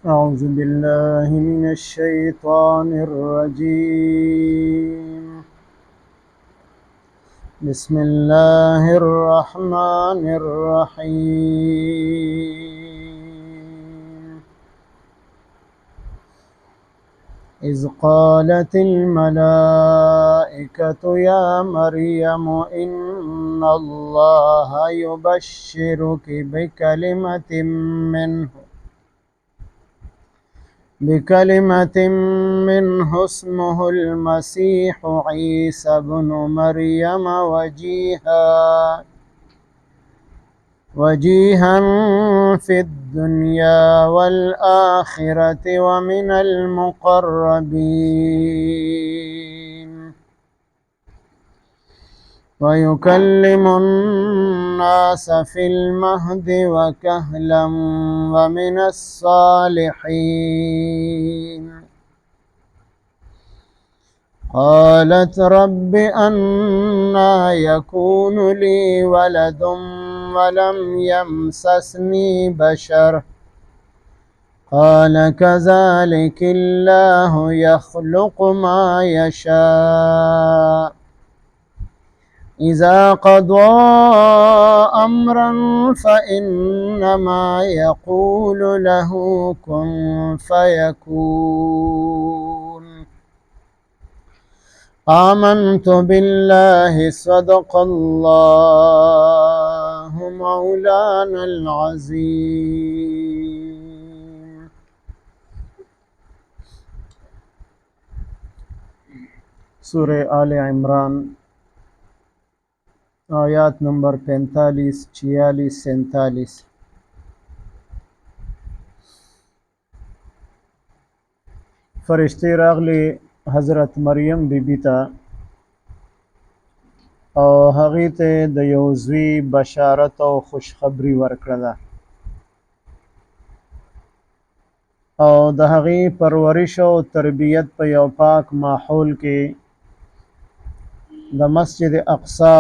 أعوذ بالله من الشيطان الرجيم. بسم الله الرحمن الرحيم. إذ قالت الملائكة يا مريم إن الله يبشرك بكلمة منه اسمه المسيح عيسى بن مريم وجيها في الدنيا والآخرة ومن المقربين ويكلم الناس في المهد وكهلا ومن الصالحين. قالت رب أنى يكون لي ولد ولم يمسسني بشر قال كذلك الله يخلق ما يشاء إذا قضى أمرا فإنما يقول له كن فيكون. آمنت بالله صدق الله مولانا العظيم. سورہ آل عمران آیات نمبر 45 46 47. فرشتے راغلی حضرت مریم بی بی ته او هغې ته د یو زوی بشارت او خوشخبری ورکړه او د هغې پرورش او تربیت په یو پاک ماحول کې د مسجد اقصی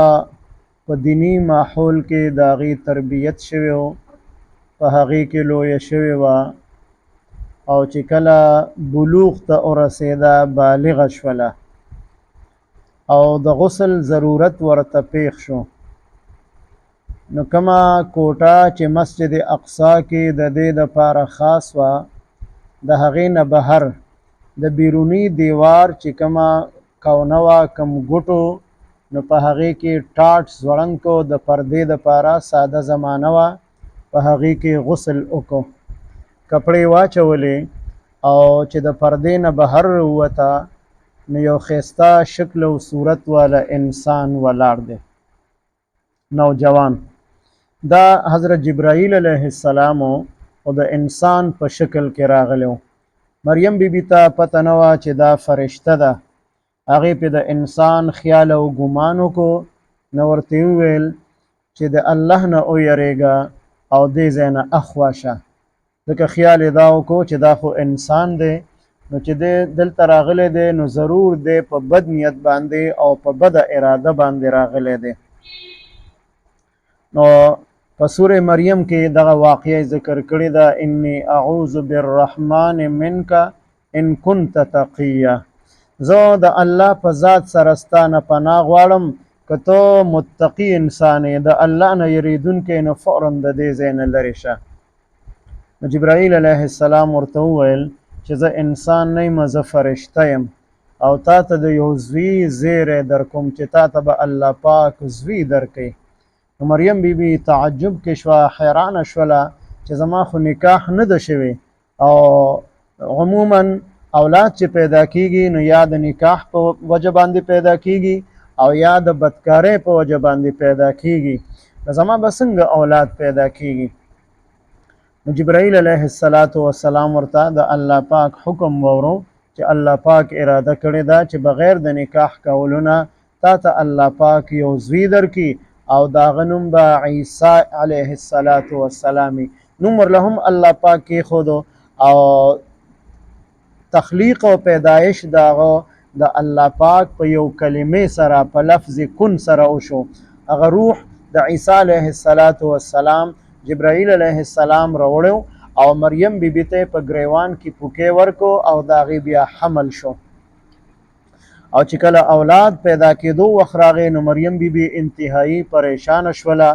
په دینی ماحول کې د هغې تربیت شوی و، په هغې کې لویه شوې وه او چې کله بلوغ ته ورسېده بالغه شوله او د غسل ضرورت ورته پیښ شو. نو کومه کوټه چې مسجد اقصی کې د دې دپاره خاص وه د هغې نه بهر د بیروني دیوار چې کومه کونه وه کم ګوټو نو په هغې کې ټاټ ځوړند کو د پردې دپاره ساده زمانه وه په هغې کې غسل وکړو کپړې واچولې او چې د پردې نه بهر ووته نو یو ښایسته شکل او صورت والا انسان ولاړ دی نوجوان. دا حضرت جبرائیل علیه السلام او د انسان په شکل کې راغلی و. مریم بی بی ته پته نه وه چې دا فرشته ده. هغې پې د انسان خیال او ګمان وکړو نو ورته وویل چې د الله نه ویرېږه او دې ځای نه اخوا شه، ځکه خیال یې دا وکړو چې دا خو انسان دی نو چې دی دلته راغلی دی نو ضرور دی په بد نیت باندې او په بده اراده باندې راغلی دی. نو په سورې مریم کې دغه واقعه ذکر کړې ده انی اعوذ بالرحمن منک ان کنت تقیه. زه د الله په ذات سره ستا نه پناه غواړم که ته متقي انسان یې د الله نه یریدونکی نو فورا د دې ځای نه لرې شه. نو جبرائیل علیه السلام ورته وویل چې زه انسان نه یم، زه فرشته یم او تا ته د یو زوی زیری در کوم چې تا ته به الله پاک زوی درکوي. نو مریم بی بی تعجب کې شوه، حیرانه شوله چې زما خو نکاح نه ده شوی او عموما اولاد چې پیدا کیږي نو یا د نکاح په وجه باندې پیدا کیږي او یا د بدکارۍ په وجه باندې پیدا کیږي، نو زما به څنګه اولاد پیدا کیږي؟ نو جبرائیل علیه السلام ورته د الله پاک حکم وورو چې الله پاک اراده کړې ده چې بغیر د نکاح کولو نه تا ته الله پاک یو زوی درکړي او د هغه نوم به عیسی علیه السلام نوم ورله هم الله پاک کېښودو او تخلیق او پیدایش د هغه د الله پاک په یو کلمې سره په لفظ کن سره وشو. هغه روح د عیسی علیه السلام جبرائیل علیه السلام راوړو او مریم بیبي ته په ګریوان کې پوکې ورکو او د هغې بیا حمل شو. او چې کله اولاد پیدا کېدو وخت راغی نو مریم بیبي انتهایی پریشانه شوله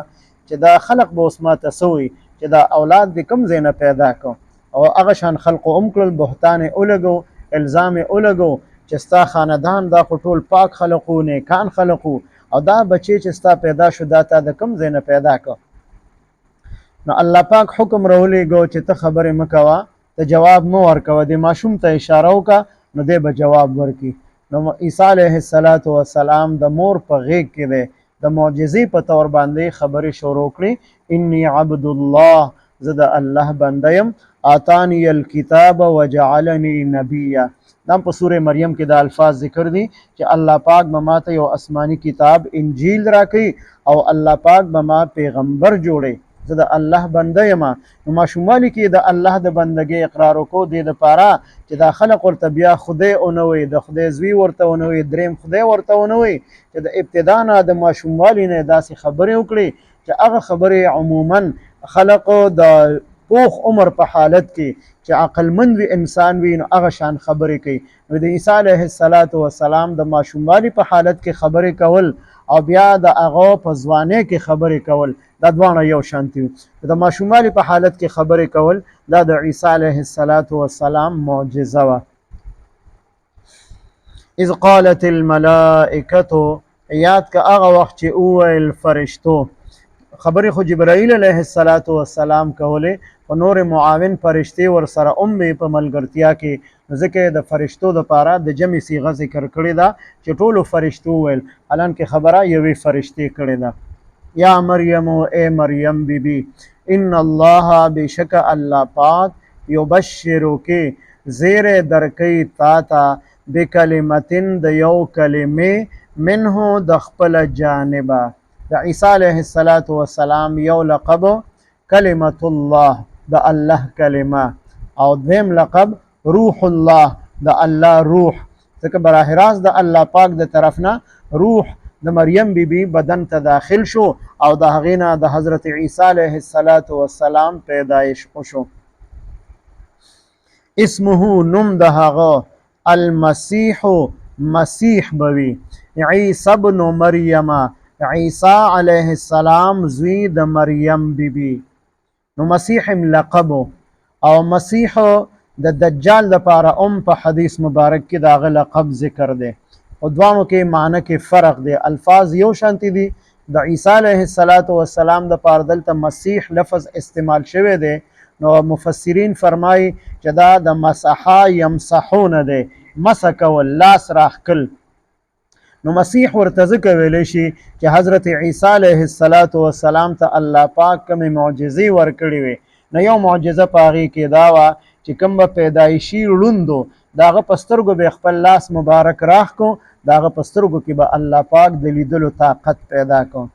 چې دا خلق به اوس ماته څه وایي چې دا اولاد دې کوم ځای نه پیدا کو. او هغه شان خلقو هم کړل، بهتان یې ولګو، الزام یې ولګو چې ستا خاندان دا خو ټول پاک خلقو، نیکان خلقو، او دا بچی چې ستا پیدا شو دا تا د کوم ځای نه پیدا کو. نو الله پاک حکم راولېږو چې ته خبرې مه کوه، ته جواب مه ورکوه، د ماشوم ته اشاره وکړه نو دی به جواب ورکړي. نو عیسی علیه السلام د مور په غیږ کې دی د معجزې په طور باندې خبرې شروع کړې. انی عبد الله، زه د الله بنده یم، آتانی الکتاب وجعلنی نبیا. دا په سوره مریم کې د الفاظ ذکر دي چې الله پاک به ماته یو آسمانی کتاب انجیل راکړي او الله پاک به ما پیغمبر جوړي، زه د الله بنده یم. نو ماشوموالي کې د الله د بندګۍ اقرار وکړو دې دپاره چې دا خلق ورته بیا خدای ونه وایي، د خدای زوی ورته ونه وایي، دریم خدای ورته ونه وایي، چې د ابتدا نه د ماشوموالي نه داسې خبرې وکړي چې هغه خبرې عموما خلقو د پوخ عمر په حالت کې چې عقلمند وي انسان وي نو هغه شان خبرې کوي. نو د عیسی علیه السلام د ماشوموالي په حالت کې خبرې کول او بیا د هغه په ځوانۍ کې خبرې کول دا دواړه یو شانتي وي. د ماشوموالي په حالت کې خبرې کول دا د عیسی علیه السلام معجزه وه. اذ قالت الملائکة، یاد که هغه وخت چې وویل فرشتو. خبرې خو جبرائیل علیه السلام کولې، په نور معاون فرشتې ورسره هم وي په ملګرتیا کې، ځکه د فرشتو دپاره د جمع صیغه ذکر کړې ده چې ټولو فرشتو وویل، حالانکه خبره یوې فرشتې کړې ده. یا مریم، اے مریم بیبي، ان الله، بشک الله پاک، یبشرو کې زیر درکې تا ته بکلمتن د یو کلمې منه د خپل جانبه. د عیسی علیه السلام یو لقب کلمت الله، د الله کلمه، او دویم لقب روح الله، د الله روح، ځکه براه راست د الله پاک د طرف نه روح د مریم بیبي بدن ته داخل شو او د هغې نه د حضرت عیسی علیه السلام پیدایش وشو. اسمه، نوم د هغه، المسیح، مسیح بوي، عیسی ابن مریم، عیسی علیه السلام زوی د مریم بیبي. نو مسیح لقب، او مسیح د دجال دپاره په حدیث مبارک کې د هغه لقب ذکر دی، او دوانو کې معنی کې فرق دی، الفاظ یو شانتی دي. د عیسی علیه السلام دپاره دلته مسیح لفظ استعمال شوی دی، نو مفسرین فرمایي چې دا د مسحا یمسحونه دی، مسح کول، لاس راښکل. نو مسیح ورته ځکه ویلی شي چې حضرت عیسی علیه السلام ته الله پاک کومې معجزې ورکړې وې. نو یو معجزه په هغې کې دا وه چې کوم به پیدایشي ړوند و د هغه په سترګو به خپل لاس مبارک راښکو، د هغه په سترګو کې به الله پاک د لیدلو طاقت پیدا کو.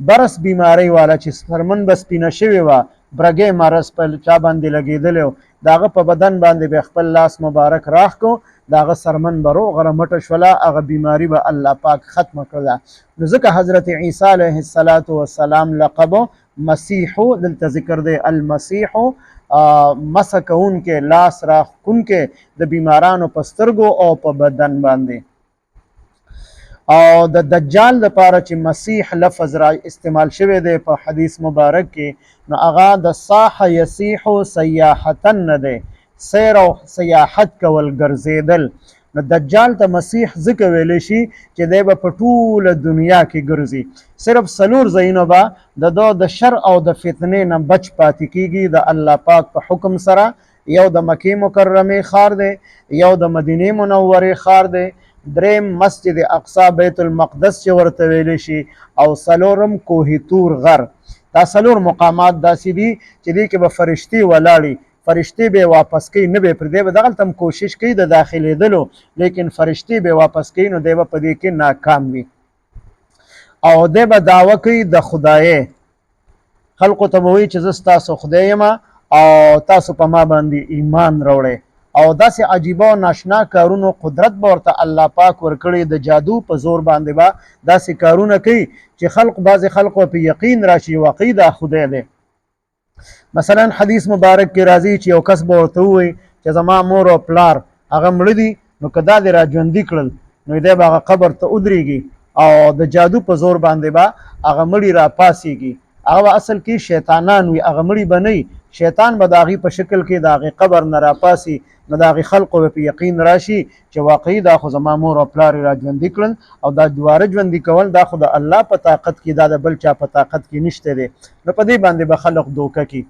برس بیماری والا چې سرمن به سپینه شوې وه، برګې مرض په چا باندې لګېدلی و، د هغه په بدن باندې به خپل لاس مبارک راښکو، د هغه سرمن به روغه رمټه شوله، هغه بیماري به الله پاک ختمه کړله. نو ځکه حضرت عیسی علیه السلام لقب مسیحو دلته ذکر دی، المسیح، مسح کوونکی، لاس راښکونکی د بیمارانو په سترګو او په بدن باندې. او د دجال دپاره چې مسیح لفظ را استعمال شوی دی په حدیث مبارک کې، نو هغه د صاح یصیح سیاحتن نه دی، سیر او سیاحت کول، ګرځېدل. نو دجال ته مسیح ځکه ویلی شي چې دی به په ټوله دنیا کې ګرځي، صرف څلور ځایونه به د شر او د فتنې نه بچ پاتې کیږي د الله پاک په حکم سره. یو د مکې مکرمې ښار دی، یو د مدینې منورې ښار دی، دریم مسجد اقصی بیت المقدس چې ورته ویلی شي، او څلورم کوه طور غر. دا څلور مقامات داسې دي چې دې کې به فرشتې ولاړي، فرشتې به واپس کوي، نه به پرې به دغلته هم کوشش کوي د داخلېدلو، لیکن فرشتې به واپس کوي، نو دی به په دې کې ناکام وي. او دی به دعوه کوي د خدایۍ، خلقو ته به وایي چې زه ستاسو خدای یم او تاسو په ما باندې ایمان راوړئ. او داسې عجیبه او ناشنا کارونو قدرت به ورته الله پاک ورکړي، د جادو په زور باندې به داسې کارونه کوي چې بعضې خلقو په یقین راشي واقعي دا خدای دی. مثلا حدیث مبارک کې راځي چې یو کس به ورته ووایي چې زما مور او پلار هغه مړه دي، نو که دا دې را ژوندي کړل نو دی به هغه قبر ته ودرېږي او د جادو په زور باندې به هغه مړي را پاسېږي. هغه به اصل کې شیطانان وي، هغه مړي به نه، شیطان به د هغې په شکل کې د هغې قبر نه را پاسي. نو د هغې خلقو به په یقین راشي چې واقعي دا خو زما مور او پلار یې را ژوندي کړل، او دا دواره ژوندي کول دا خو د الله په طاقت کې، دا د بل چا په طاقت کې نشته دی. نو په دې باندې به خلق دوکه کړي.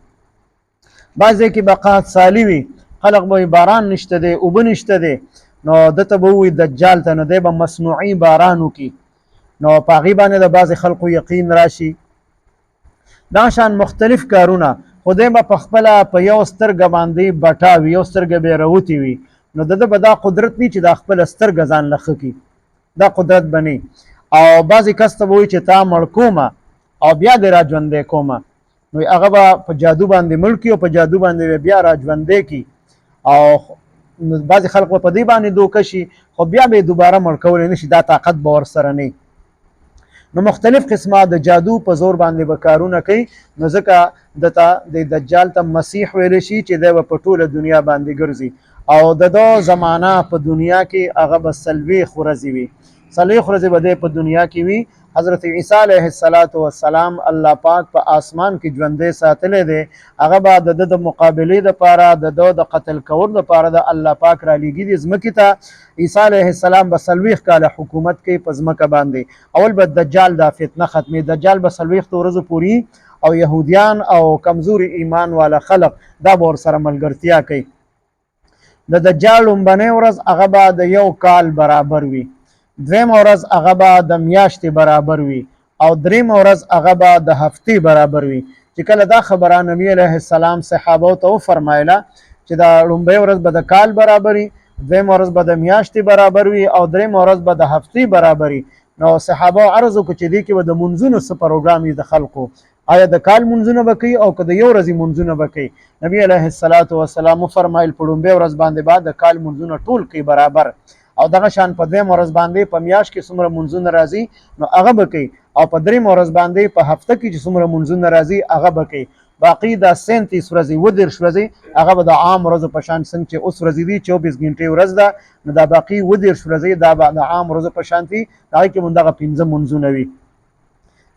بعض ځای کې به قحط سالي وي، خلق به باران نشته دی، اوبه نشته دی، نو دته به ووایي دجال ته، نو دی به مصنوعي باران وکړي، نو په هغې باندې د بعضې خلقو یقین راشي. دا شان مختلف کارونه، خو دی به په خپله په یو سترګه باندې بټا وي، یو سترګه به یې راوتې وي، نو د ده به دا قدرت وي چې دا خپله سترګه ځان له ښه کړي، دا قدرت به نه. او بعضې کس ته به وایي چې تا مړ کومه او بیا دې را ژوندی کومه، نو هغه به په جادو باندې مړ کړي او په جادو باندې بیا را ژوندی کړي، او بعضې خلک به په دې باندې دوکه شي، خو بیا به یې دوباره مړ کولی نه شي، دا طاقت به ورسره نه. نو مختلف قسمه د جادو په زور باندې به کارونه کوي. نو ځکه دته د دجال ته مسیح ویلی شي چې دی به په ټوله دنیا باندې ګرځي، او د ده زمانه په دنیا کې هغه به 40 ورځې وي، 40 ورځې به دی په دنیا کې وي. حضرت عیسی علیه السلام الله پاک په آسمان کې ژوندی ساتلی دی، هغه به د ده د مقابلې دپاره، د ده د قتل کولو دپاره د الله پاک را لیږي دي ځمکې ته. عیسی علیه السلام به 40 کاله حکومت کوي په ځمکه باندې. اول به دجال دا فتنه ختمي، دجال به 40 ورځو پورې، او یهودیان او کمزوري ایمان والا خلق دا به ورسره ملګرتیا کوي. د دجال لومبنۍ ورځ هغه به د 1 کال برابر وي، دویم ورځ هغه به د میاشتې برابر وي، او دریم ورځ هغه به د هفتې برابر وي. چې کله دا خبره نبی علیه السلام صحابو ته وفرمایله چې دا لومبۍ ورځ به د کال برابر وي، دویم ورځ به د میاشتې برابر وي، او دریم ورځ به د هفتې برابر وي، نو صحابو عرض وکړو چې دې کې به د منځونو څه پروګرام وي د خلقو، آیا د کال منځونه به کوي او که د 1 ورځې منځونه به کوي؟ نبی علیه السلام وفرمایل په لومبۍ ورځ باندې به د کال منځونه ټول کوي برابر، او دغه شان په دویم ورځ باندې په میاشت کې څومره منځونه راځي نو هغه به کوي، او په دریم ورځ باندې په هفته کې چې څومره منځونه راځي هغه به کوي. باقي دا 37 ورځې 30 ورځې هغه به د عام ورځو په شان څنګه چې اوس ورځې دي 24 غنټې ورځ ده، نو دا باقي 30 ورځې دا به د عام ورځو په شان دي، هغې کې مونږ دغه 15 منځونه وي.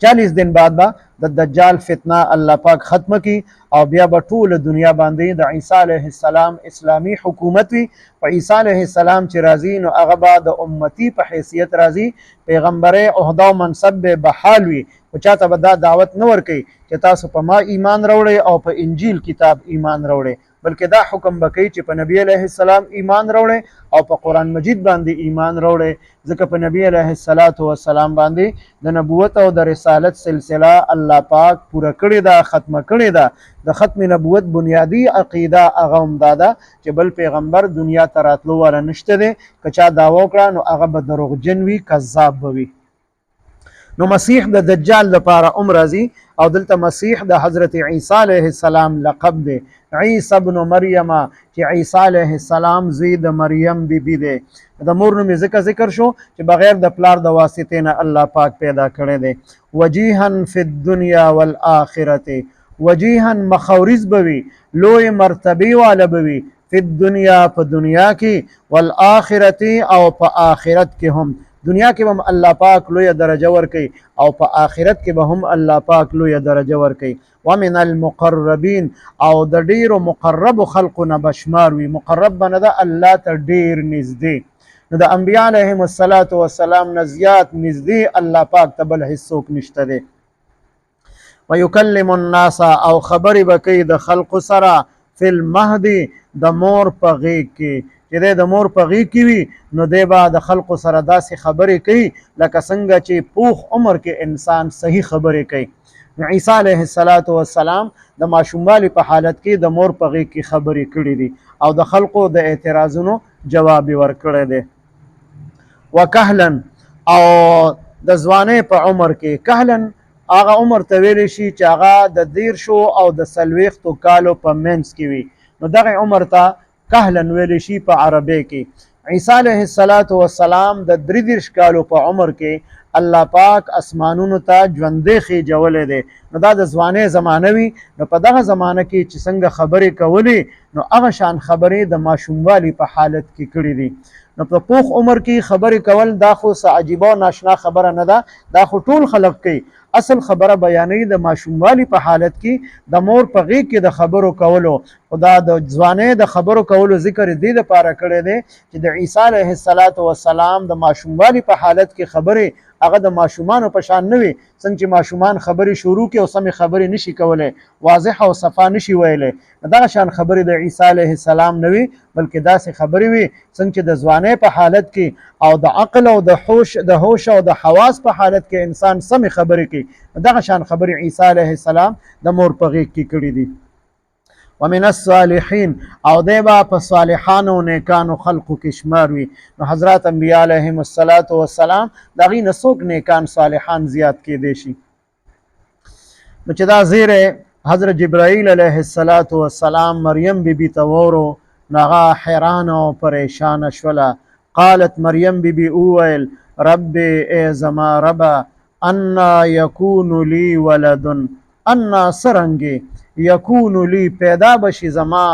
40 دن بعد به د دجال فتنه الله پاک ختمه کی، او بیا به ټوله دنیا باندې د عیسی علیه السلام اسلامی حکومت وي. په عیسی علیه السلام چې راځي نو هغه به د امتی په حیثیت راځي، پیغمبري عہده او منصب به بحال وي، خو چاته به دا دعوت نه ورکوي چې تاسو په ما ایمان راوړئ او په انجیل کتاب ایمان راوړئ، بلکې دا حکم به کوي چې په نبی علیه السلام ایمان راوړئ او په قرآن مجید باندې ایمان راوړئ، ځکه په نبی علیه السلام باندې د نبوت او د رسالت سلسله الله پاک پوره کړې ده، ختمه کړې ده. د ختم نبوت بنیادی عقیده هغه هم دا ده چې بل پیغمبر دنیا ته راتلو والا نشته دی، که چا دعوه وکړه نو هغه به دروغجن وي، کذاب به وي. نو مسیح د دجال لپاره راځي، او دلته مسیح د حضرت عیسی علیه السلام لقب دی، عیسی ابن مریم، چې عیسی علیه السلام زوی د مریم بیبي دی. د مور نوم یې ذکر شو چې بغیر د پلار د واسطې نه الله پاک پیدا کړی دی. وجیها فی الدنیا والآخرة، وجیها مخورز بوي، لوی مرتبه والا بوي، فی الدنیا په دنیا کې، والآخرة او په آخرت کې هم. دنیا کې هم الله پاک لوی درجه ورکي، او په آخرت کې به هم الله پاک لوی درجه ورکي. ومن المقربین، او د ډیرو مقرب خلقونه بشمار وي، مقرب بنه ده الله ته ډیر نږدې. نو د انبیاء علیهم السلام نه زیات نږدې الله پاک ته بل هیڅوک نشته دی. ویکلم الناس، او خبرې به کوي د خلقو سره، فی المهد، د مور په غیږ کې، چې دی د مور په غیږ کې وي نو دی به د خلقو سره داسې خبرې کوي لکه څنګه چې پوخ عمر کې انسان صحیح خبرې کوي. نو عیسی علیه السلام د ماشوموالي په حالت کې د مور په غیږ کې خبرې کړې دي، او د خلقو د اعتراضونو جواب یې ورکړی دی. وکهلن، او د ځوانۍ په عمر کې، کهلن هغه عمر ته ویلی شي چې هغه د 30 او د 40 کالو په منځ کې وي، نو دغه عمر ته کهلن ویلی شي په عربی کې. عیسی علیه السلام د 33 کالو په عمر کې الله پاک اسمانونو ته ژوندې خېجولی دی. نو دا د ځوانۍ زمانه وي. نو په دغه زمانه کې چې څنګه خبرې کولې نو هغه شان خبرې د ماشوموالي په حالت کې کړي دي. نو په پوخ عمر کې خبرې کول دا خو څه عجیبه او ناشنا خبره نه ده، دا خو ټول خلق کوي. اصل خبره بیانوي د ماشوموالي په حالت کې د مور په غېږ کې د خبرو کولو. خو دا د ځوانۍ د خبرو کولو ذکر دې دپاره کړی دی چې د عیسی علیه السلام د ماشوموالي په حالت کې خبرې هغه د ماشومانو په شان نه وي. څنګه چې ماشومان خبرې شروع کړي او سمې خبرې نشي کولی، واضح او صفا نشي ویلی، دغه شان خبرې د عیسی علیه السلام نه وي، بلکې داسې خبرې وي څنګه چې د ځوانۍ په حالت کې او د عقل او د هوش او د حواس په حالت کې انسان سمې خبرې کوي. دغه شان خبرې عیسی علیه السلام د مور په غېږ کې کړي دي. ومن الصالحین او دی به په صالحانو نیکانو خلقو کې شمار وي. نو حضرات انبیا علیهم السلام د هغې نه څوک نیکان صالحان زیات کېدی شي. نو چې دا زیری حضرت جبرائیل علیه السلام مریم بیبي ته وورو نو هغه حیرانه او پریشانه شوله. قالت مریم بیبي وویل رب ای زما ربه انا یکون لی ولدن، انا څرنګې یکون لی پیدا بشي زما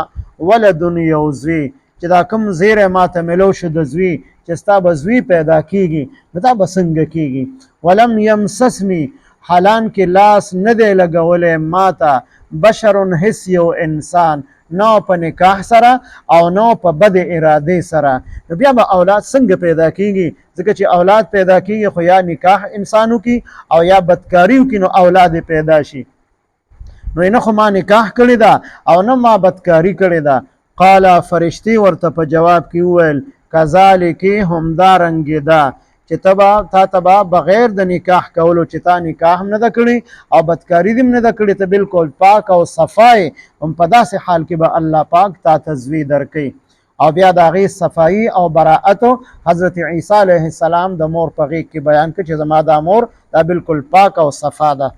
ولدن یو زوی، چې دا کوم زیری ماته ملو شو د زوی چې ستا به زوی پیدا کیږي نو دا به څنګه کیږي. ولم یمسسني حالان کې لاس نه دی لګولی ماته بشرن هیڅ یو انسان، نه په نکاح سره او نه په بد ارادې سره. نو بیا به اولاد څنګه پیدا کیږي؟ ځکه چې اولاد پیدا کیږي خو یا نکاح انسانو کی او یا بدکاریو کی نو اولاد پیدا شي. نو نه خو ما نکاح کړی ده او نه ما بدکاری کړی ده. قال فرشتي ورته په جواب کې وویل کذالک همدارنګې ده چې تا تبا بغیر د نکاح کولو چې تا نکاح هم نه ده کړی او بدکاری دې هم نه ده کړې، ته بالکل پاک او صفای هم په داسې حال کې به الله پاک تا ته زوی درکوي. او بیا د هغې صفایي او براعتو حضرت عیسی علیه السلام د مور په غېږ کې بیان کړ چې زما دا مور دا بالکل پاک او صفا ده.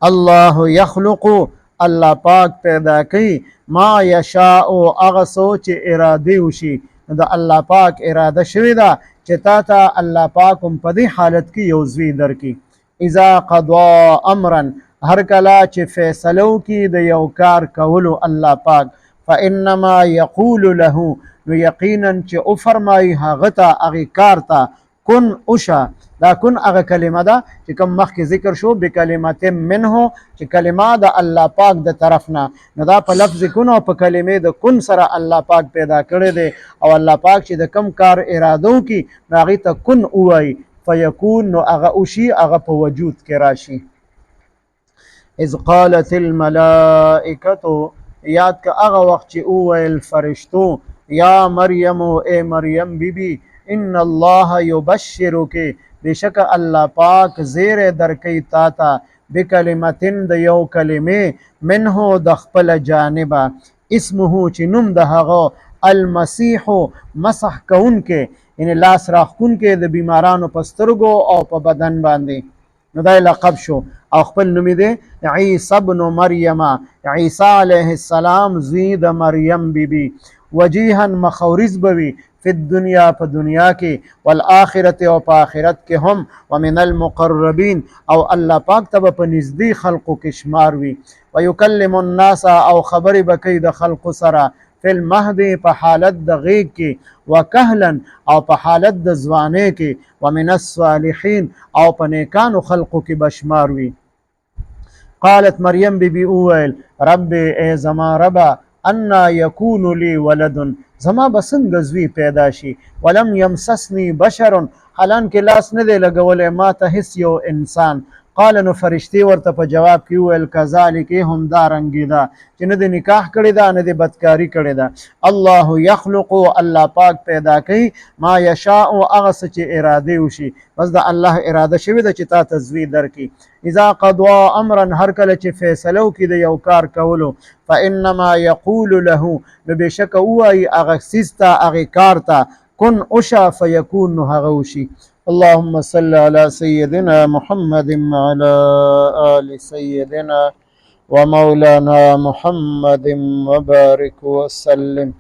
الله یخلق الله پاک پیدا کوي ما یشاء هغه څه چې ارادې وشي. د الله پاک اراده شوې ده چې تا ته الله پاک هم په دې حالت کې یو زوی درکړي. اذا قضا امرا هر کله چې فیصله وکړي د یو کار کولو الله پاک فانما یقول له نو یقینا چې وفرمایي هغه ته هغې کار ته کن اوشه. دا کن هغه کلمه ده چې کوم مخکې ذکر شو بکلمت منه چې کلمه د الله پاک د طرف نه، نو دا په لفظ کن او په کلمې د کن سره الله پاک پیدا کړی دی. او الله پاک چې د کم کار اراده وکړي نو هغې ته کن ووایي فیکون نو هغه وشي، هغه په وجود کې راشي. اذ قالت الملائکة یاد که هغه وخت چې وویل فرشتو یا مریم ای مریم بیبي ان الله یبشرک بشک الله پاک زیر درکوي تا ته بکلمتن د یو کلمې منه د خپل جانبه اسمه چې نوم د هغه المسیح مسح کوونکی یعنی لاس راښکونکی د بیمارانو په سترګو او په بدن باندې. نو دا لقب شو او خپل نوم دی عیسی ابن مریم، عیسی علیه السلام زوی د مریم بیبي. وجیها مخورز بوي فی الدنیا په دنیا کې والآخرت او په آخرت کې هم ومن المقربین او الله پاک ته په نږدې خلقو کې شمار وي. ویکلم الناس او خبرې به کوي د خلقو سره فی المهد په حالت د غیږ کې وکهلا او په حالت د ځوانۍ کې ومن الصالحین او په نیکانو خلقو کې به شمار وي. قالت مریم بیبي وویل رب ای زما ربه انا یکون لی ولدن زما به څنګه زوی پیدا شي ولم یمسسنی بشر حالان کې لاس نه دی لګولی ما ته هیڅ یو انسان. قال نو فرشتي ورته په جواب کې وویل کذالک همدارنګې ده چې نه د نکاح کړې ده نه د بدکاري کړې ده. الله یخلق الله پاک پیدا کوي ما یشاء هغه څه چې ارادې وشي، بس د الله اراده شوې ده چې تا ته زوی درکړي. اذا قضا امرا هر کله چې فیصله وکړي د یو کار کولو فانما یقول له نو بېشکه ووایي هغه څیز ته هغې کار ته کن اوشه فیکون نو هغه وشي. اللهم صل على سيدنا محمد وعلى آل سيدنا ومولانا محمد وبارك وسلم.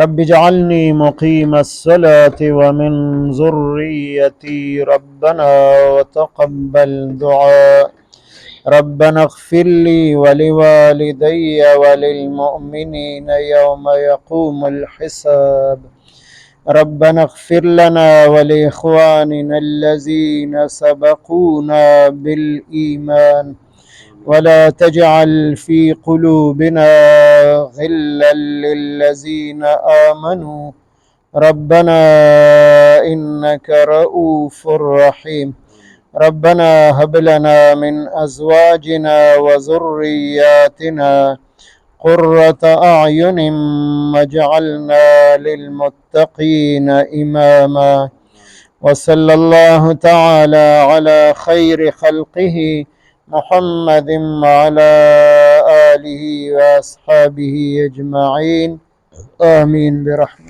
رب اجعلني مقيم الصلاة ومن ذريتي ربنا وتقبل دعاء. ربنا اغفر لي ولوالدي وللمؤمنين يوم يقوم الحساب. ربنا اغفر لنا ولإخواننا الذين سبقونا بالإيمان ولا تجعل في قلوبنا غلا للذين آمنوا ربنا إنك رؤوف رحيم. ربنا هب لنا من أزواجنا وذرياتنا قرة أعين واجعلنا للمتقين إماما. وصلى الله تعالى على خير خلقه محمد وعلى آله وأصحابه أجمعين. آمين برحمته.